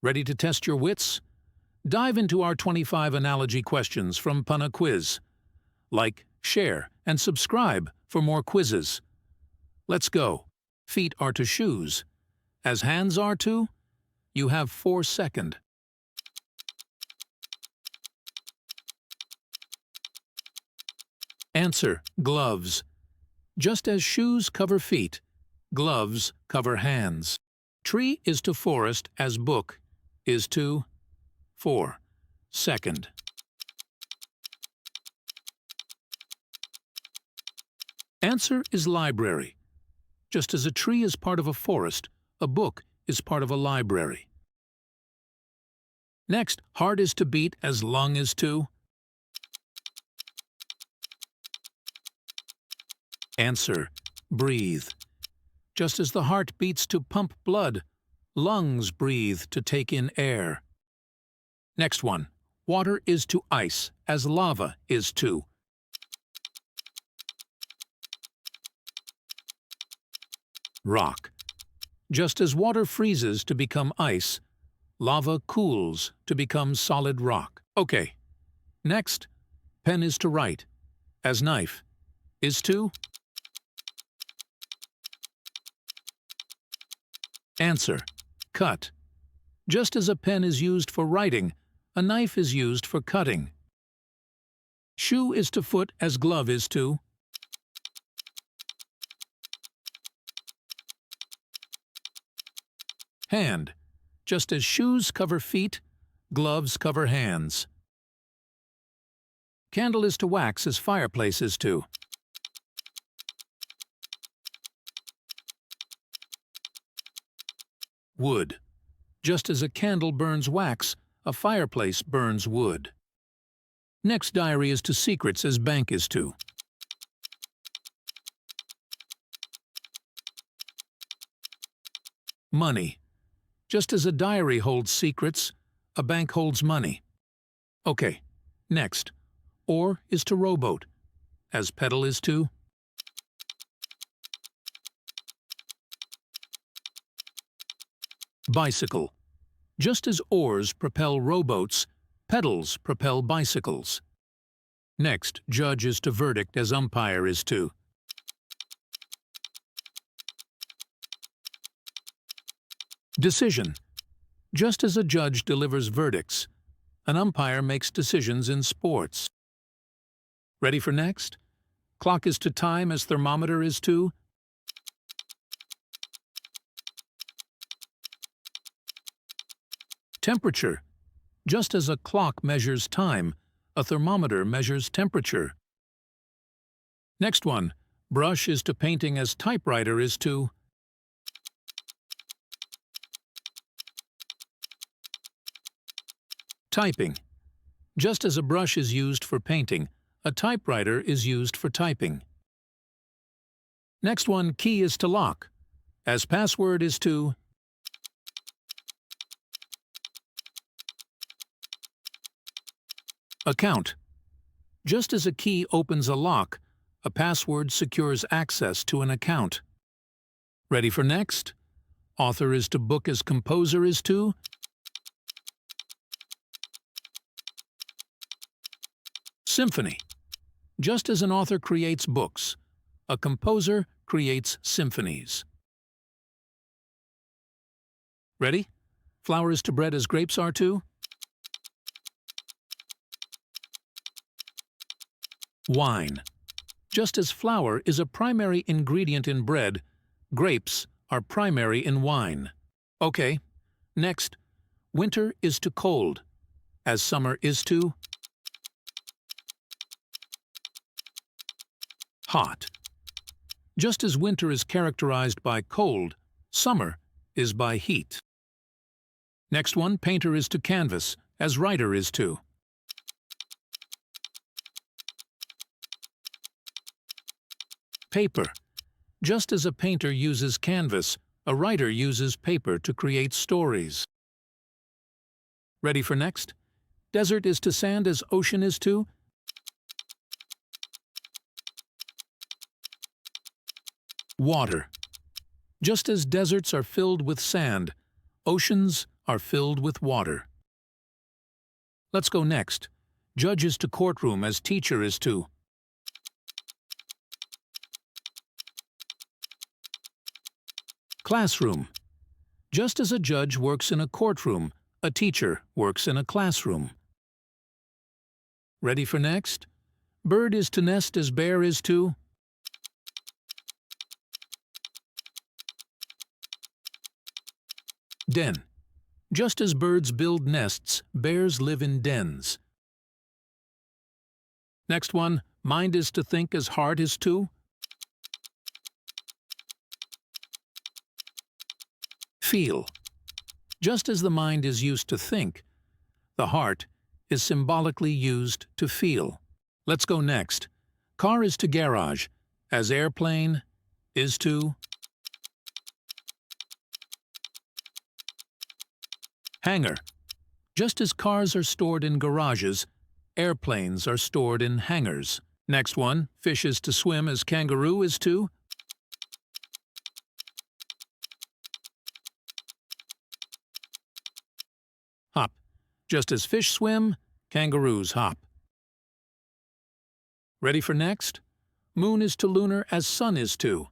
Ready to test your wits? Dive into our 25 analogy questions from Punna Quiz. Like, share, and subscribe for more quizzes. Let's go. Feet are to shoes. As hands are to? You have 4 seconds. Answer, gloves. Just as shoes cover feet, gloves cover hands. Tree is to forest as book is to 4 seconds. Answer is library. Just as a tree is part of a forest, a book is part of a library. Next, heart is to beat as lung is to. Answer, breathe. Just as the heart beats to pump blood, lungs breathe to take in air. Next one, water is to ice as lava is to. Rock. Just as water freezes to become ice, lava cools to become solid rock. Okay. Next, pen is to write, as knife is to. Answer, cut. Just as a pen is used for writing, a knife is used for cutting. Shoe is to foot as glove is to. Hand. Just as shoes cover feet, gloves cover hands. Candle is to wax as fireplace is to. Wood. Just as a candle burns wax, a fireplace burns wood. Next, diary is to secrets as bank is to. Money. Just as a diary holds secrets, a bank holds money. Okay, next. Oar is to rowboat, as pedal is to. Bicycle. Just as oars propel rowboats, pedals propel bicycles. Next, judge is to verdict as umpire is to. Decision. Just as a judge delivers verdicts, an umpire makes decisions in sports. Ready for next? Clock is to time as thermometer is to. Temperature. Just as a clock measures time, a thermometer measures temperature. Next one. Brush is to painting as typewriter is to. Typing. Just as a brush is used for painting, a typewriter is used for typing. Next one. Key is to lock, as password is to. Account. Just as a key opens a lock, a password secures access to an account. Ready for next? Author is to book as composer is to. Symphony. Just as an author creates books, a composer creates symphonies. Ready? Flour is to bread as grapes are to. Wine. Just as flour is a primary ingredient in bread, grapes are primary in wine. Okay, next. Winter is to cold, as summer is to. Hot. Just as winter is characterized by cold, summer is by heat. Next one, painter is to canvas, as writer is to. Paper. Just as a painter uses canvas, a writer uses paper to create stories. Ready for next? Desert is to sand as ocean is to. Water. Just as deserts are filled with sand, Oceans are filled with water. Let's go next. Judge is to courtroom as teacher is to. Classroom. Just as a judge works in a courtroom, a teacher works in a classroom. Ready for next? Bird is to nest as bear is to. Den. Just as birds build nests, bears live in dens. Next one, mind is to think as heart is to. Feel. Just as the mind is used to think, the heart is symbolically used to feel. Let's go next. Car is to garage, as airplane is to. Hangar. Just as cars are stored in garages, airplanes are stored in hangars. Next one, fish is to swim as kangaroo is to. Hop. Just as fish swim, kangaroos hop. Ready for next? Moon is to lunar as sun is to.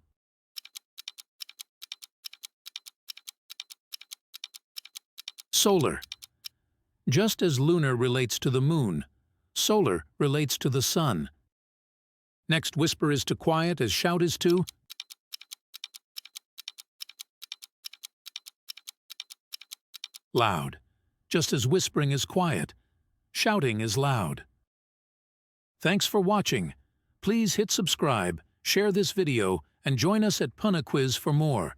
Solar. Just as lunar relates to the moon, solar relates to the sun. Next, whisper is to quiet as shout is to. Loud. Just as whispering is quiet, shouting is loud. Thanks for watching. Please hit subscribe, share this video, and join us at Punna Quiz for more.